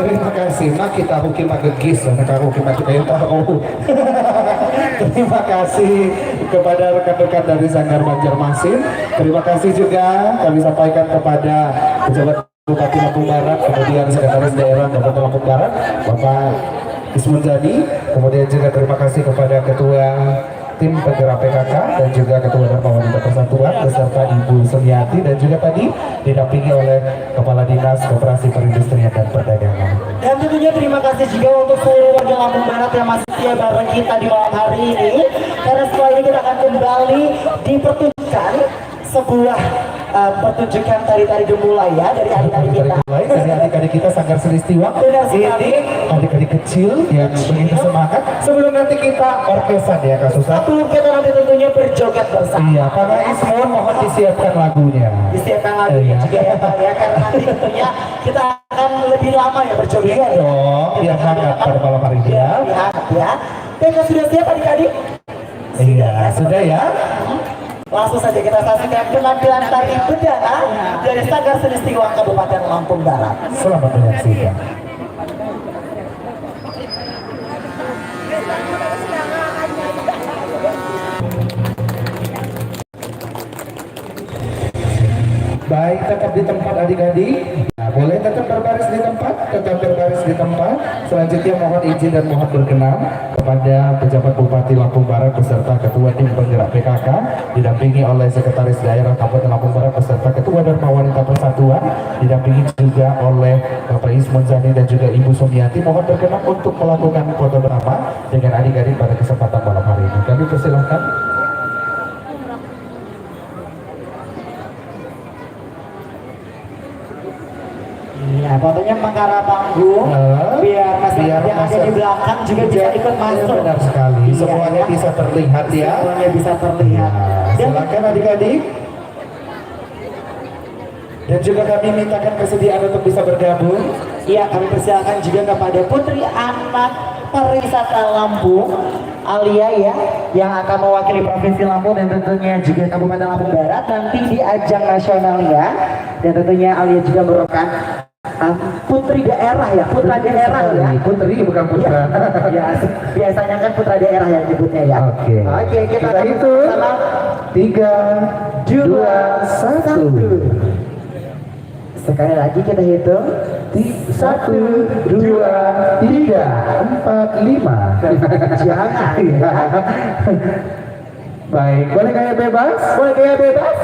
Terima kasih, nak kita hukim agegis, nak hukim kayak tahu. Terima kasih kepada rekan-rekan dari Sanggar Banjarmasin. Terima kasih juga kami sampaikan kepada pejabat Bupati Lampung Barat, kemudian Sekretaris Daerah Kabupaten Lampung Barat, Bapak Ismun Jadi. Kemudian juga terima kasih kepada Ketua Tim Penggerak PKK dan juga Ketua Dharma Wanita Persatuan beserta Ibu Sumiati, dan juga tadi didampingi oleh Kepala Dinas Koperasi Perindustrian dan Perdagangan. Dan tentunya terima kasih juga untuk seluruh warga Lampung Barat yang masih setia bareng kita di malam hari ini. Karena setelah ini kita akan kembali dipertunjukkan sebuah pertunjukan tari-tari gemulai ya dari adik-adik kita. Dari adik-adik kita Sanggar Selistiwa. Ini adik-adik kecil yang begitu semangat. Sebelum nanti kita orkesan ya Kak Susan. Sebelum kita nanti tentunya berjoget berjoget bersama. Iya, Kakak Ismun mohon disiapkan lagunya. Disiapkan lagunya juga ya Pak ya, karena nanti tentunya kita akan lebih lama ya berjoget. Iya dong, biar hangat pada malam hari ini ya. Lebih hangat ya. Dan sudah siap adik-adik? Iya, sudah ya. Langsung saja kita saksikan penampilan tari bedana dari Sanggar Seni Stiwang Kabupaten Lampung Barat. Selamat menyaksikan. Baik, tetap di tempat adik-adik. Nah, boleh tetap berbaris di tempat, tetap berbaris di tempat. Selanjutnya mohon izin dan mohon berkenan kepada pejabat Bupati Lampung Barat beserta Ketua Tim Penggerak PKK didampingi oleh Sekretaris Daerah Kabupaten Lampung Barat beserta Ketua Dharma Wanita Persatuan didampingi juga oleh Bapak Ismun Zani dan juga Ibu Sumiati. Mohon berkenan untuk melakukan foto bersama dengan adik-adik pada kesempatan malam hari ini. Kami persilahkan. Iya, fotonya mengarah panggung biar masyarakat yang ada di belakang juga bisa ikut masuk. Benar sekali, Iya, semuanya ya. bisa terlihat ya. Semuanya bisa terlihat. Dan Silakan adik-adik. Dan juga kami mintakan kesediaan untuk bisa bergabung. iya, kami persilakan juga kepada Putri Anak Pariwisata Lampung Alia ya, yang akan mewakili Provinsi Lampung dan tentunya juga Kabupaten Lampung Barat nanti di ajang nasionalnya. Dan tentunya Alia juga merupakan putri daerah ya, putra daerah ya. Putri bukan putra. Ya, biasanya kan putra daerah yang nyebutnya ya. Oke. Kita Itu sama 3, 2, 1. sekali lagi kita hitung 1, 2, 3, 4, 5. jangan Baik, boleh gaya bebas? boleh gaya bebas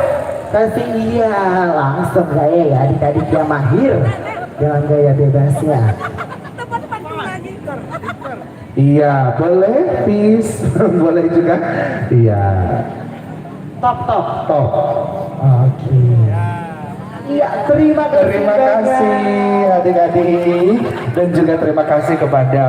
kasih iya langsung gaya ya adik-adik yang mahir dengan gaya bebasnya. Iya, boleh peace, boleh juga. Iya, Top top. oke. Iya, terima kasih. Terima kasih adik-adik dan juga terima kasih kepada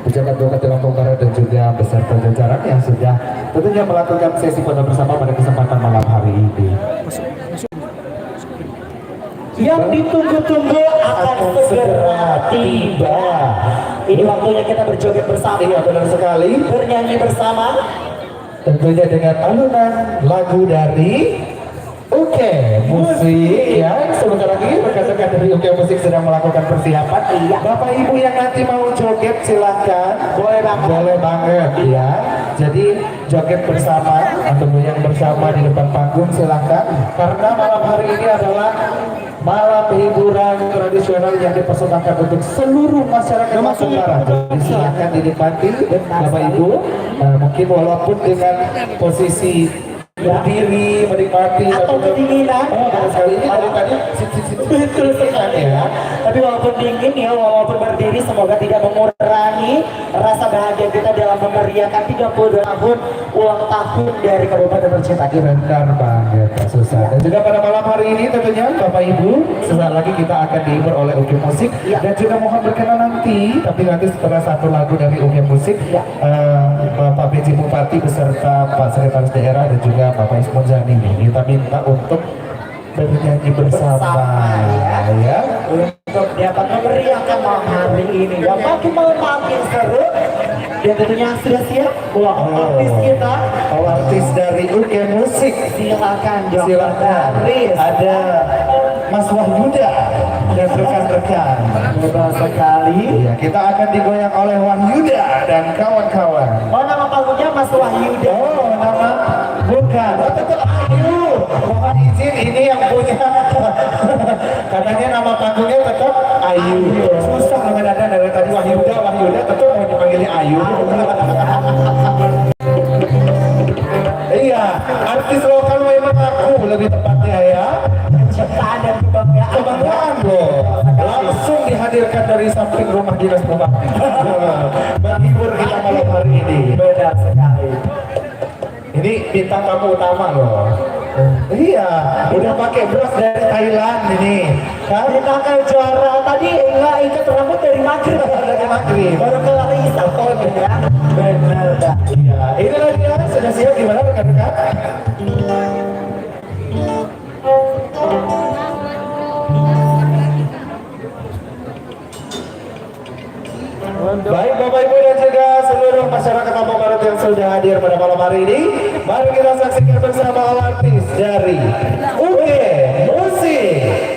pejabat Bupati Lampung Barat dan juga beserta jajaran yang sudah tentunya melakukan sesi foto bersama pada kesempatan malam hari ini. Yang ditunggu-tunggu akan segera tiba. Ini waktunya kita berjoget bersama. Iya, benar sekali. Bernyanyi bersama. Tentunya dengan alunan lagu dari Oke Musik ya. Sebentar lagi rekan-rekan dari Oke Musik sedang melakukan persiapan. Iya. Bapak Ibu yang nanti mau joget silahkan. Boleh banget. Ya. Jadi joget bersama atau goyang bersama di depan panggung silahkan. Karena malam hari ini adalah malam hiburan tradisional yang dipersembahkan untuk seluruh masyarakat Lampung Barat. Jadi silahkan dinikmati Bapak Ibu. Mungkin walaupun dengan posisi berdiri menikmati Atau kedinginan. benar sekali ini dari tadi Betul sekali ya. Tapi walaupun dingin ya, walaupun berdiri, semoga tidak mengurangi rasa bahagia kita dalam memeriahkan 32 tahun ulang tahun dari Kabupaten Tercinta kita. benar banget Pak Susah. Dan juga pada malam hari ini tentunya Bapak Ibu sesaat lagi kita akan dihibur oleh Oke Musik dan juga mohon berkenan nanti, tapi nanti setelah satu lagu dari Oke Musik Bapak PJ Bupati beserta Pak Sekretaris Daerah dan juga Bapak Ismun Zani kita minta untuk bernyanyi bersama ya. Untuk dapat memeriahkan malam hari ini yang makin seru. Dan tentunya sudah siap artis kita, Artis dari Oke Musik. silakan Silakan. Ada Mas Wahyuda dan rekan-rekan. Betul sekali. Iya, kita akan digoyang oleh Wahyuda dan kawan-kawan. Oh, nama panggungnya Mas Wahyuda. Oh, nama bukan. Oh, tetap Ayu. Mohon izin, ini yang punya. Katanya nama panggungnya tetap Ayu. Susah mengenalkan dari tadi Wahyuda, tetap mau dipanggilnya Ayu. Iya, artis lokal memang aku lebih tepatnya ya. Ciptaan dan kebanggaan. Kebanggaan loh, langsung dihadirkan dari samping rumah dinas bupati. Menghibur kita malam hari ini. Benar sekali. Ini bintang tamu utama loh. Iya, udah pakai bros dari Thailand ini. Kan? Kita kan juara tadi nggak ikat rambut dari Maghrib. Dari Maghrib. Baru kelar Isafon ya. Benar. Iya, inilah dia, sudah siap gimana rekan-rekan? Baik Bapak Ibu dan juga seluruh masyarakat Kampung Barat yang sudah hadir pada malam hari ini, mari kita saksikan bersama artis dari UG Musik.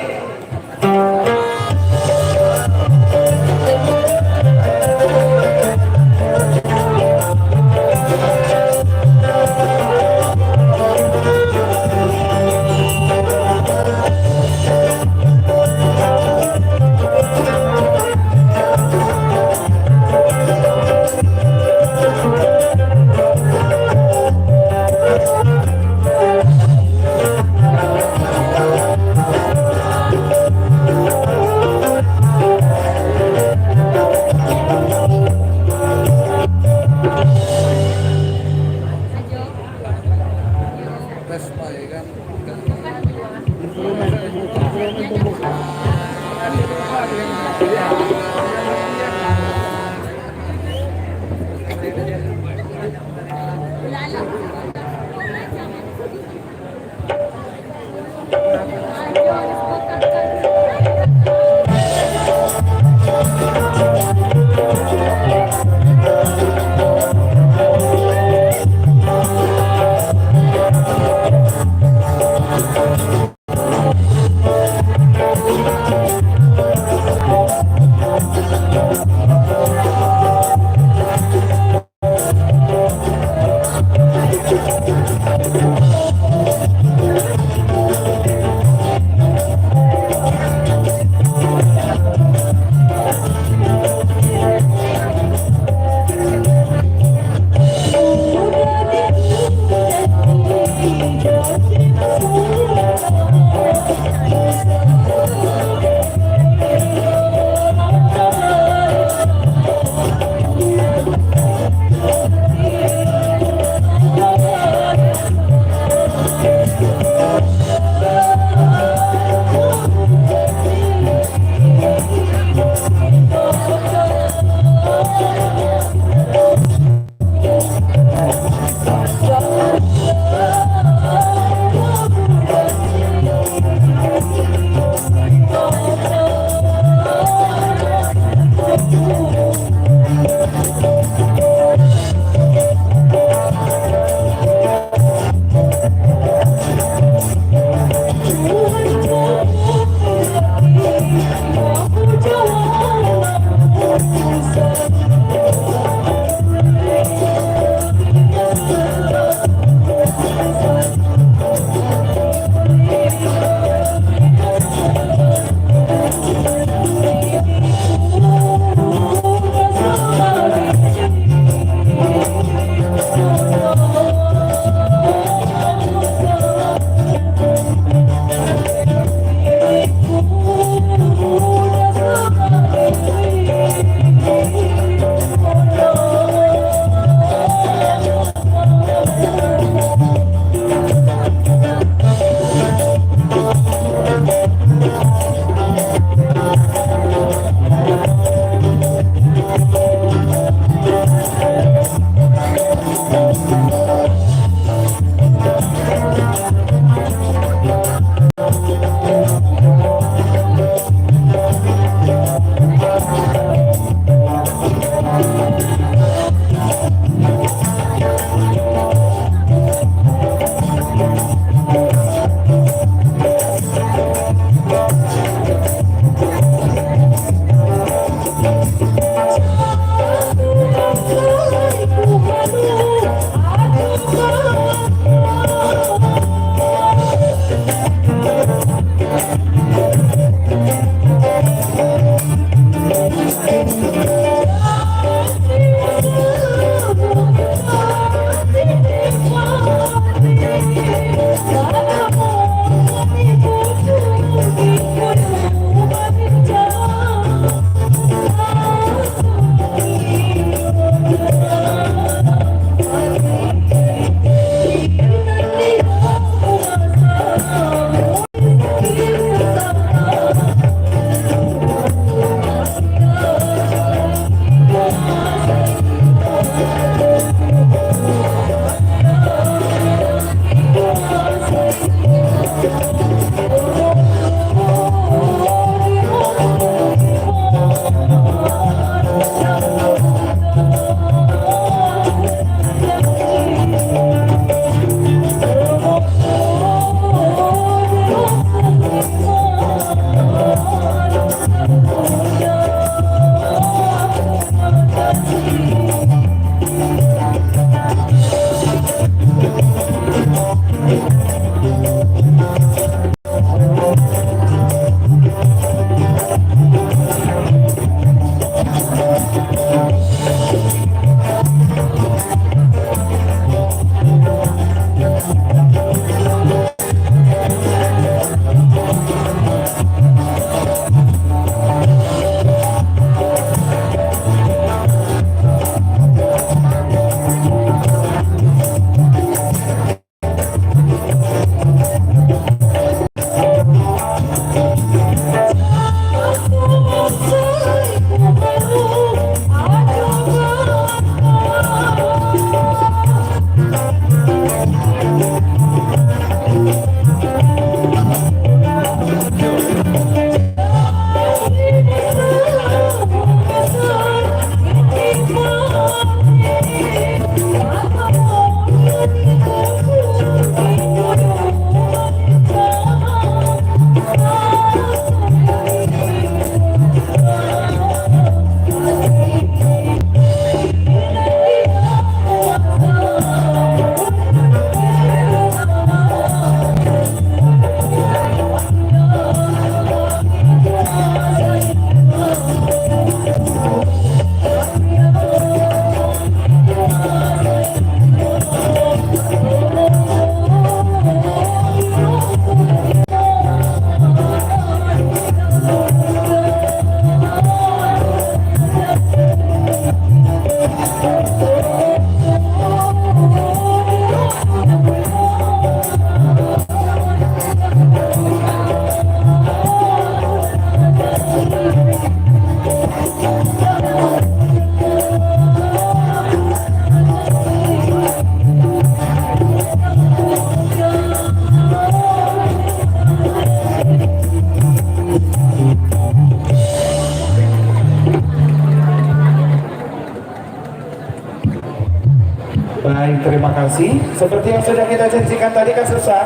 Baik, terima kasih. Seperti yang sudah kita janjikan tadi Kak Susan,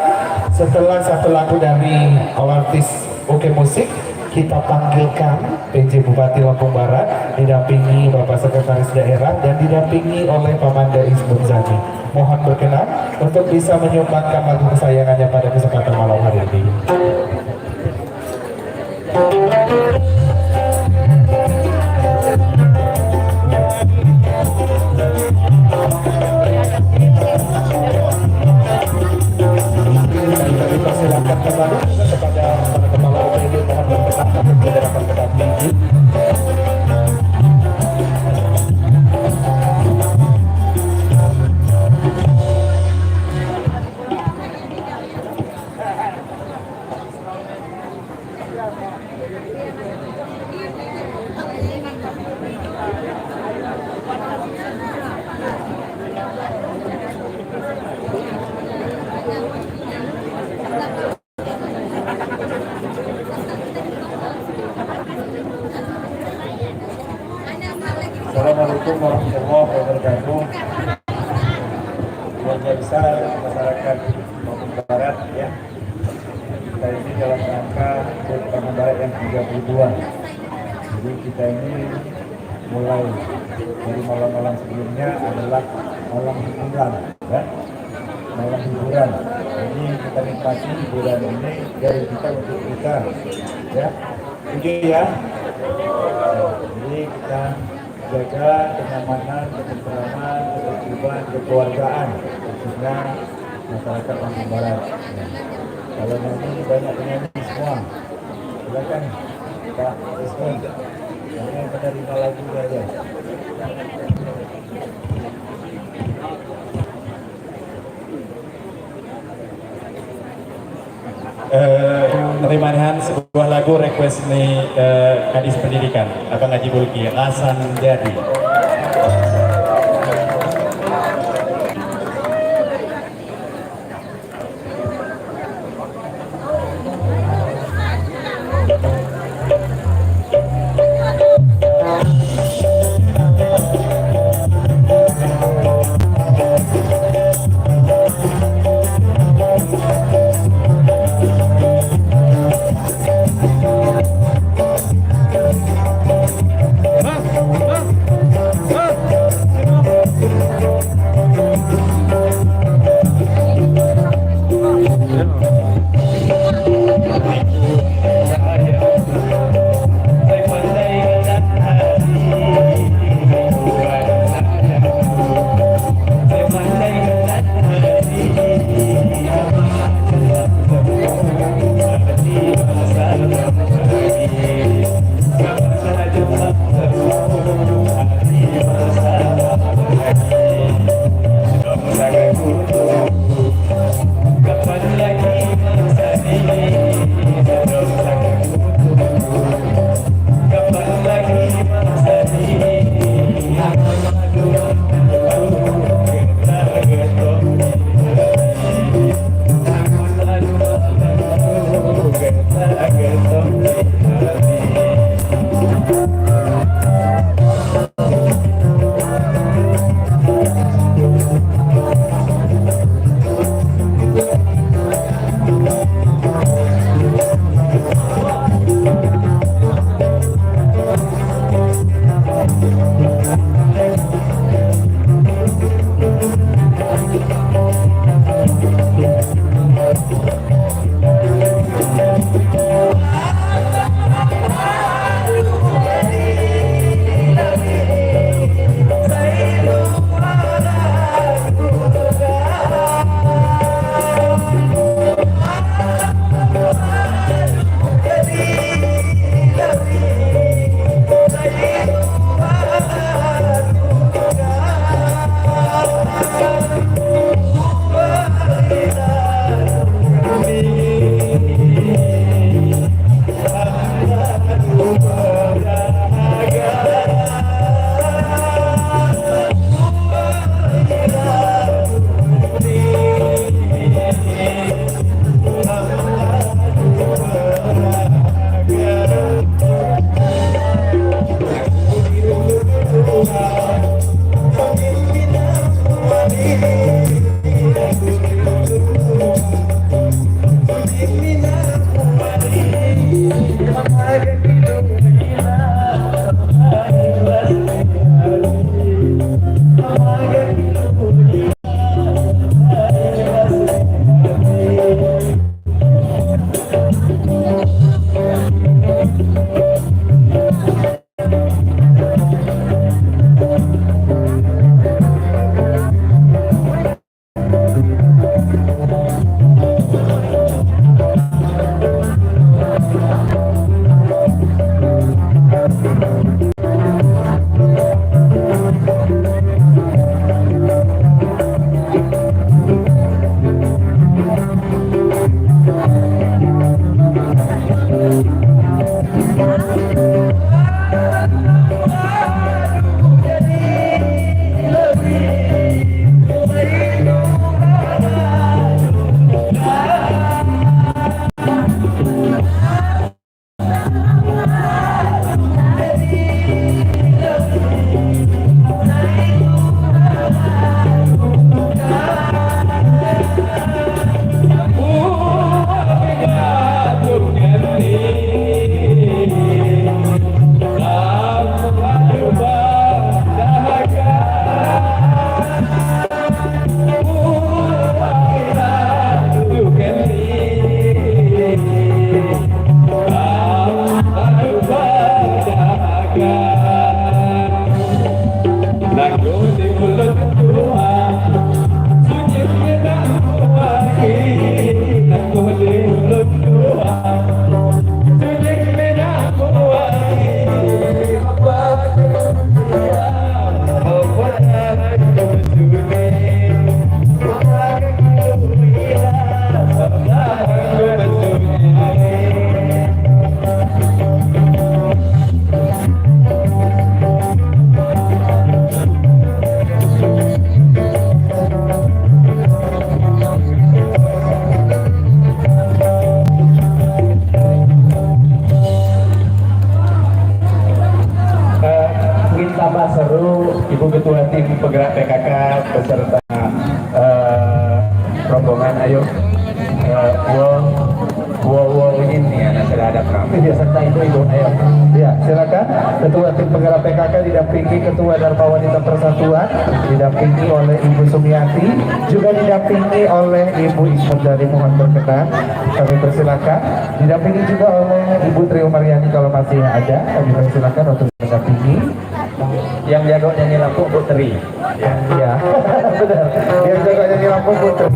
setelah satu lagu dari artis Oke Musik, kita panggilkan PJ Bupati Lampung Barat didampingi Bapak Sekretaris Daerah dan didampingi oleh Paman dari Bunzani. Mohon berkenan untuk bisa menyumbangkan lagu kesayangannya pada kesempatan malam hari ini. Silakan kembali kepada para kepala OPD, mohon berkenan untuk menyerahkan kepada tinggi. Assalamualaikum warahmatullahi wabarakatuh. Keluarga besar masyarakat Lampung Barat ya. Kita ini dalam rangka HUT Lampung Barat yang 32. Jadi kita ini mulai dari malam-malam sebelumnya adalah malam hiburan ya. Malam hiburan. Jadi kita nikmati hiburan ini dari kita untuk kita ya. Oke ya. Jadi kita jaga kenyamanan, ketentraman, ketertiban, kekeluargaan, khususnya masyarakat Lampung Barat. Ya. Kalau nanti banyak penyanyi semua, silakan Pak Ismail, hanya menerima lagu saja. Penerimaan sebuah lagu request nih Kadis Pendidikan Abang Haji Bulki Hasan Jadi. Bang, Ketua Tim Penggerak PKK didampingi Ketua Dharma Wanita Persatuan, didampingi oleh Ibu Sumiati, juga didampingi oleh Ibu Ismut dari Mohon Berkenan. Kami persilakan. Didampingi juga oleh Ibu Trio Mariani kalau masih ada. Kami persilakan untuk mendampingi. Yang jago nyanyi lampu Putri. Ya, benar. Yang jago nyanyi lampu Putri.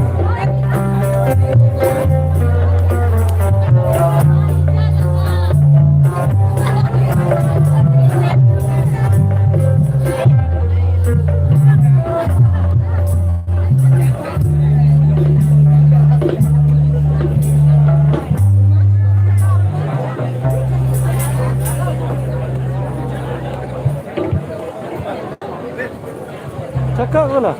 Cakap ke lah.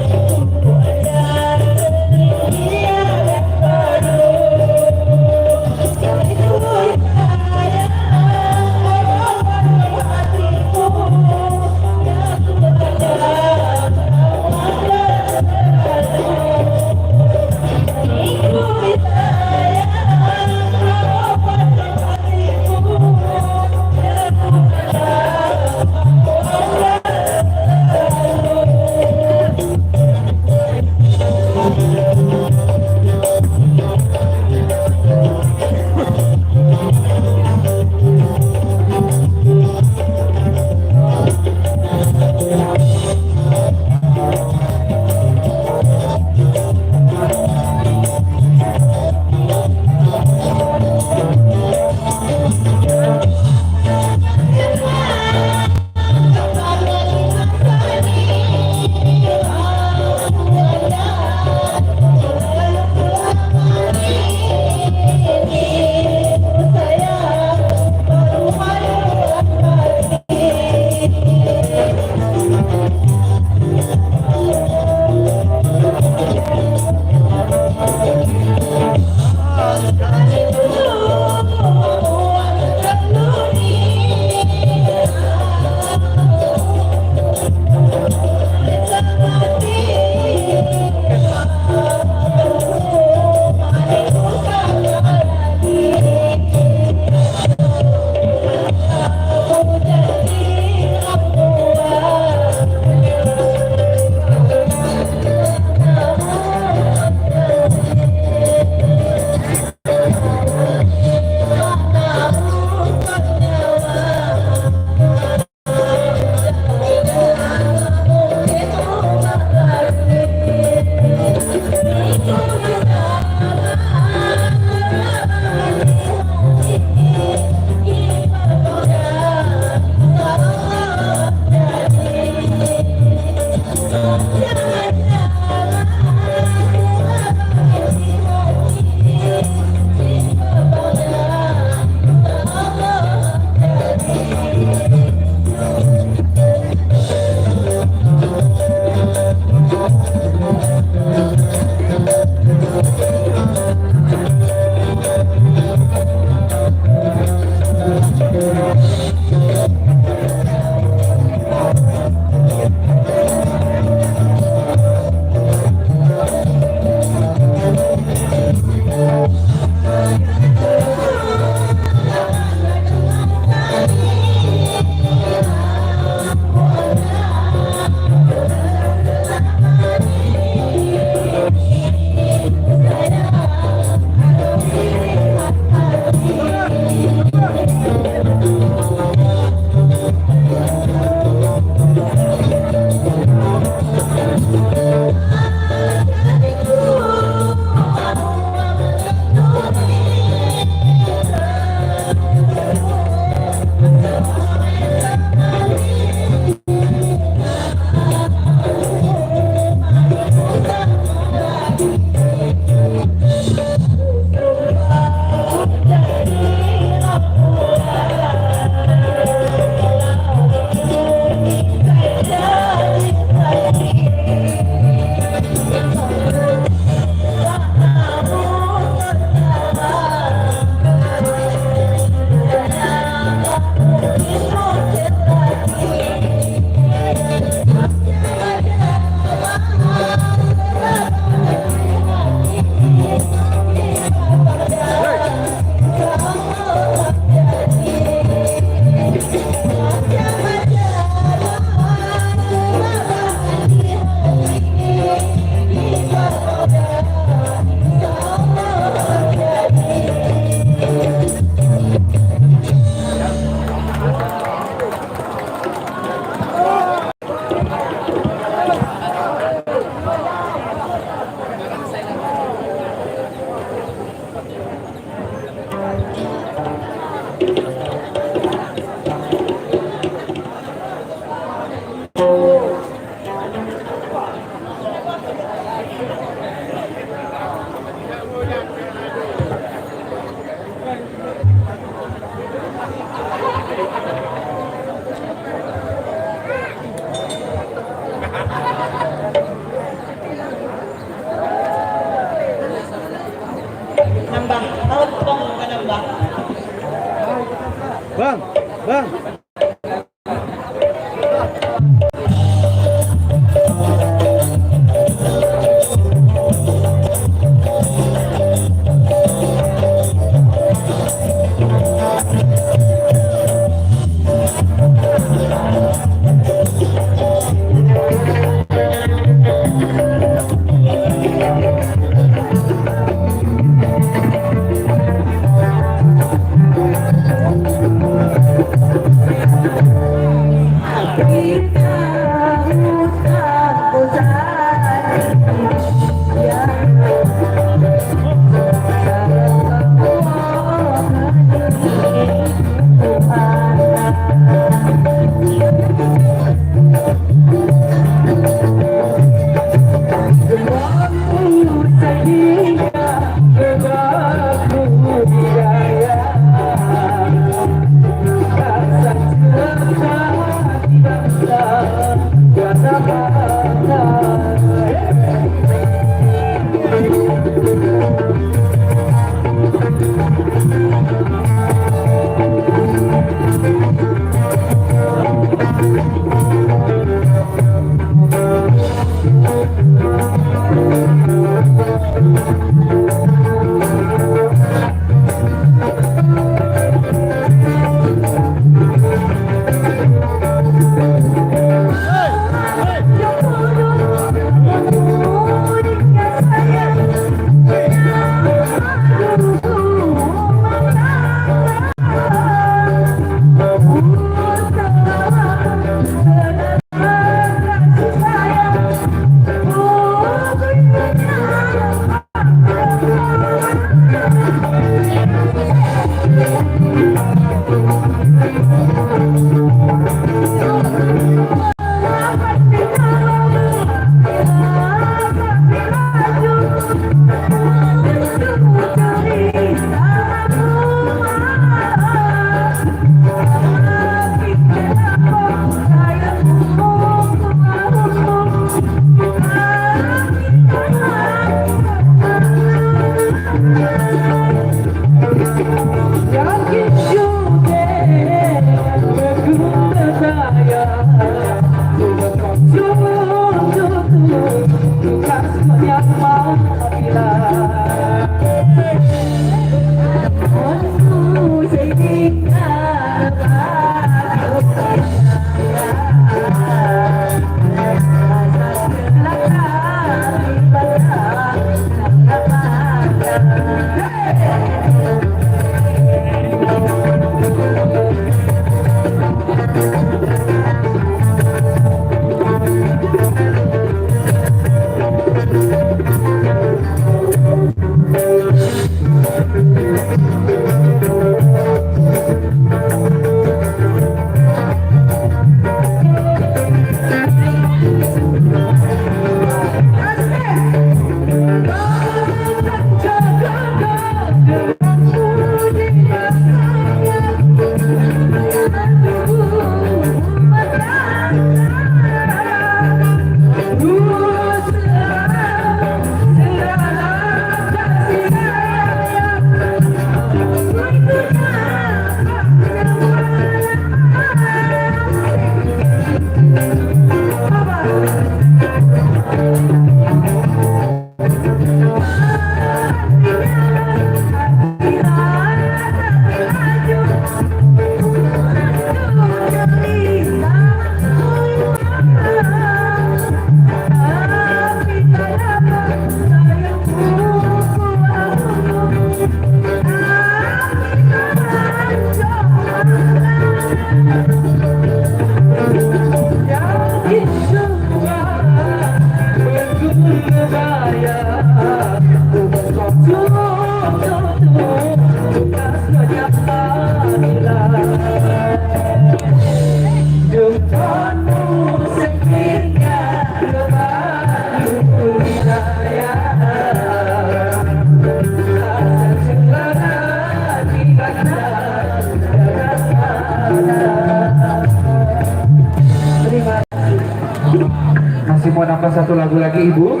Masih mau nambah satu lagu lagi Ibu?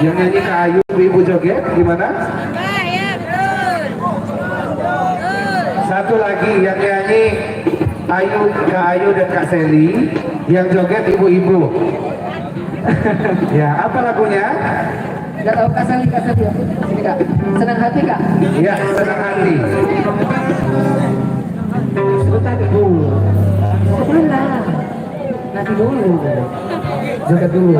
Yang nyanyi Kak Ayu, Ibu joget gimana? Satu lagi yang nyanyi Ayu, Kak Ayu dan Kak Seli, yang joget ibu-ibu. Ya, apa lagunya? Gak tahu Kak Seli. Sini Kak. Senang hati Kak. Ya, senang hati. Sebentar dulu. Sebentar. Nanti dulu. Joget dulu.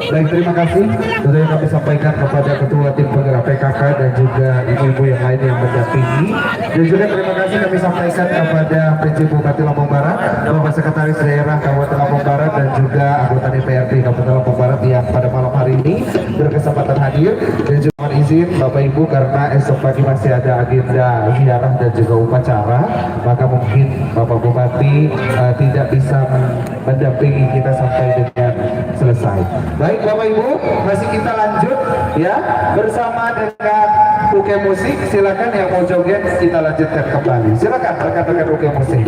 Baik, terima kasih. Sudah kami sampaikan kepada Ketua Tim Penggerak PKK dan juga ibu-ibu yang lain yang mendampingi. Dan juga terima kasih kami sampaikan kepada PJ Bupati Lampung Barat, Bapak Sekretaris Daerah Kabupaten Lampung Barat dan juga anggota DPRD Kabupaten Lampung Barat yang pada malam hari ini berkesempatan hadir. Dan juga mohon izin Bapak Ibu karena esok pagi masih ada agenda ziarah dan juga upacara, maka mungkin Bapak Bupati tidak bisa mendampingi kita sampai dengan selesai. Baik Bapak Ibu, masih kita lanjut ya bersama dengan Uke Musik. Silakan yang mau joget kita lanjutkan kembali. Silakan rekan-rekan Uke Musik.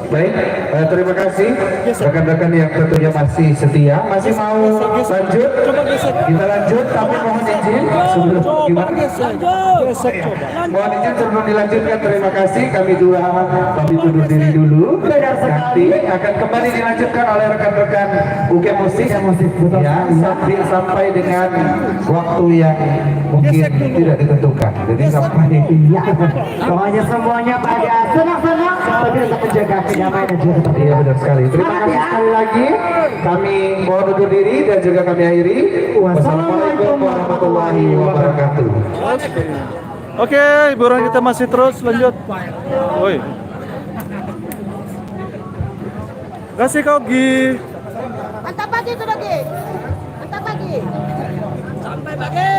Baik, terima kasih rekan-rekan yang tentunya masih setia. Masih mau lanjut? Kita lanjut, tapi mohon izin sebelum gimana? Mohon izin sebelum dilanjutkan. Terima kasih. Kami dua pamit undur diri dulu. Nanti akan kembali dilanjutkan oleh rekan-rekan UK Musik ya, sampai dengan waktu yang mungkin tidak ditentukan. Jadi sampai Pokoknya semuanya pada senang-senang tapi tetap menjaga kedamaian dan juga iya benar sekali. Terima kasih sekali lagi. Kami mohon undur diri dan juga kami akhiri. Wassalamualaikum warahmatullahi wabarakatuh. Oke, hiburan kita masih terus lanjut. Woi. Kasih kau Gi. Mantap pagi itu lagi. Mantap pagi. Sampai pagi.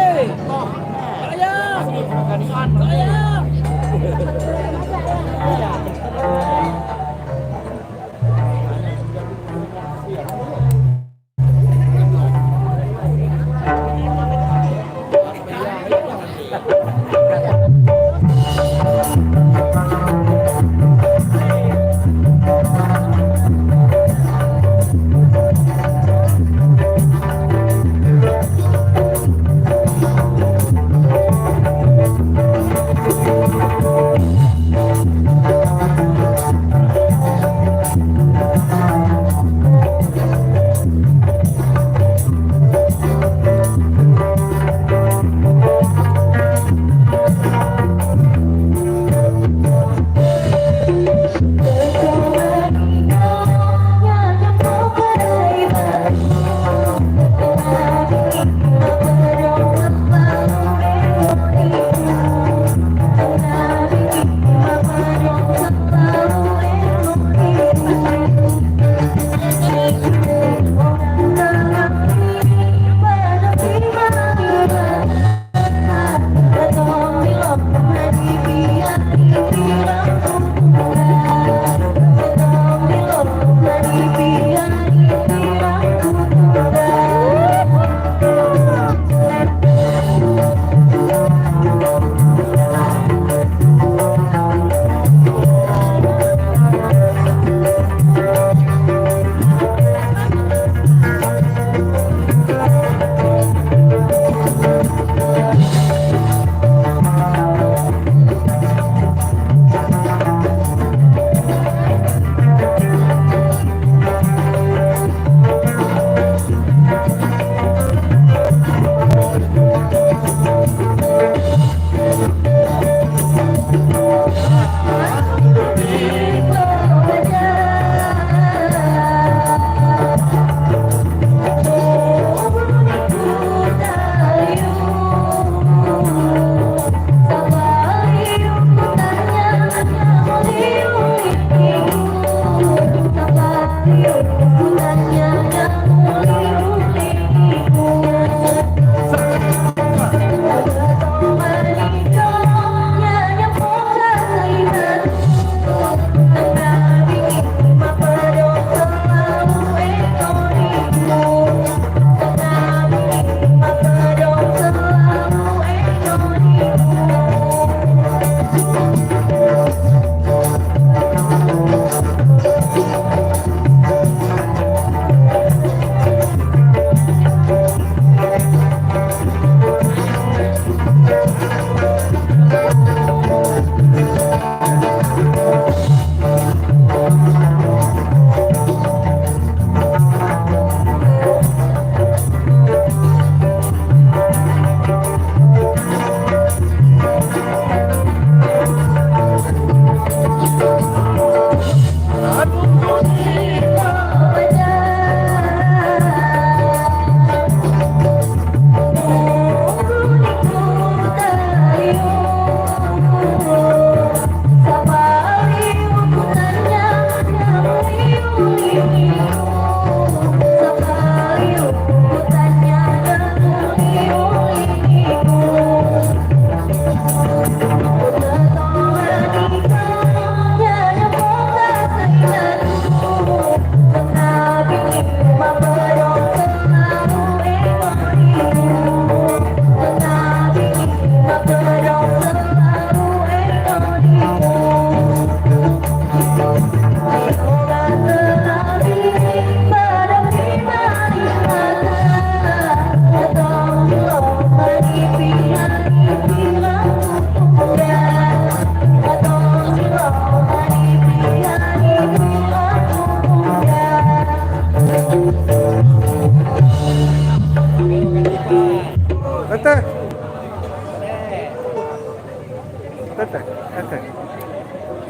Teteh, teteh.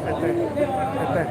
Teteh. Teteh.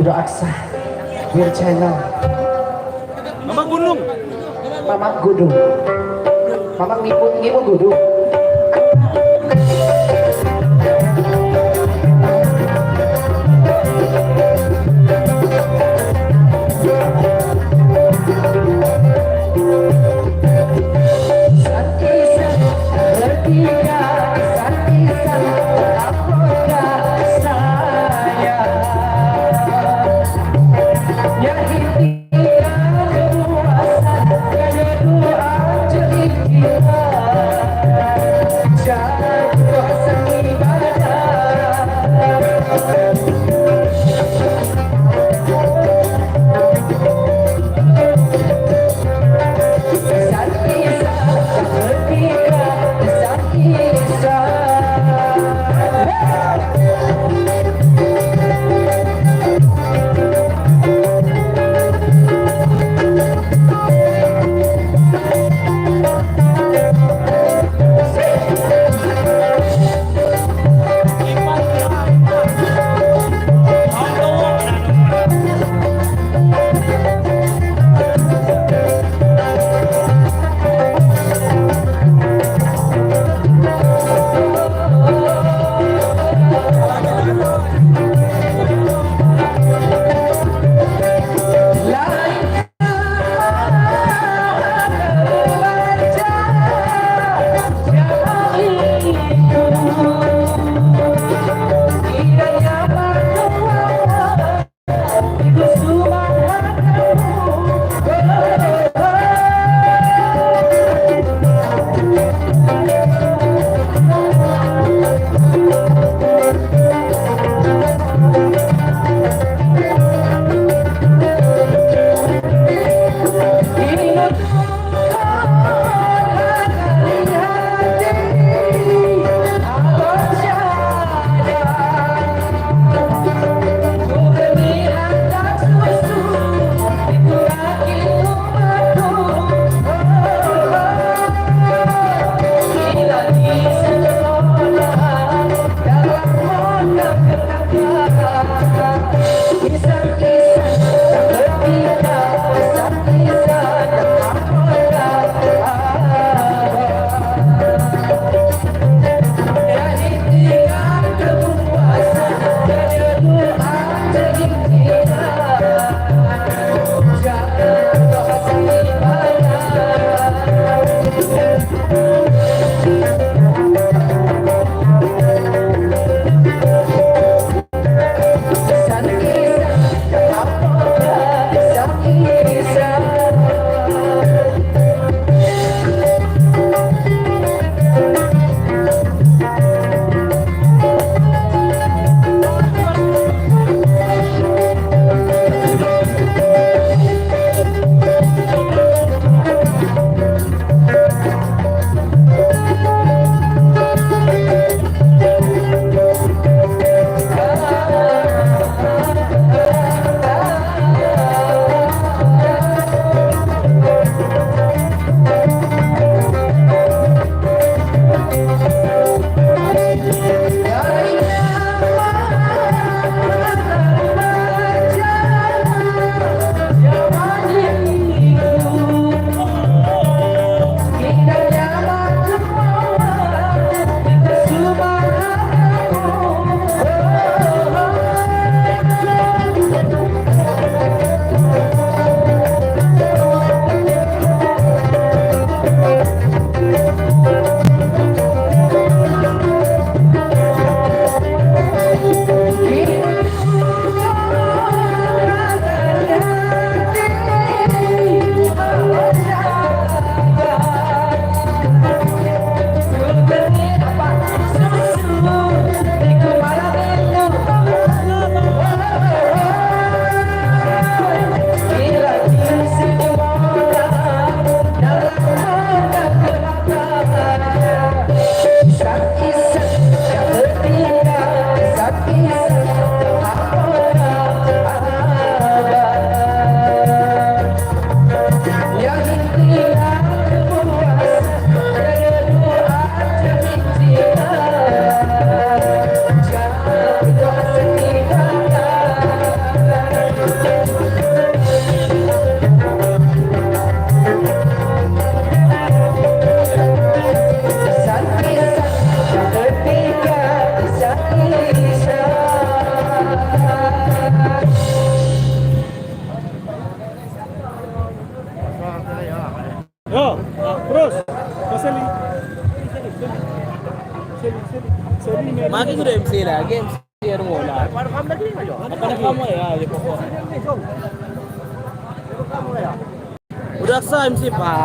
Udah Aksa, Wir Channel, Mama Gunung. Mama Gudung, Mama ngipu Gudung. Yo, terus. Kasali. Maki ko rin MC lagi, MC yang wala. Paano kamu lagi ngayon? Paano kamu ya? Udah sa MC pa.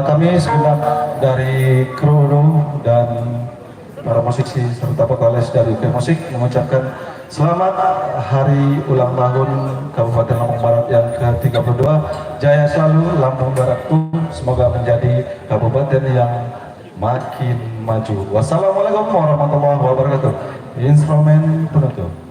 Kami segenap dari kru dan para musisi serta vokalis dari Film Musik mengucapkan selamat hari ulang tahun Kabupaten Lampung Barat yang ke-32. Jaya selalu Lampung Barat pun semoga menjadi kabupaten yang makin maju. Wassalamualaikum warahmatullahi wabarakatuh. Instrumen penutup.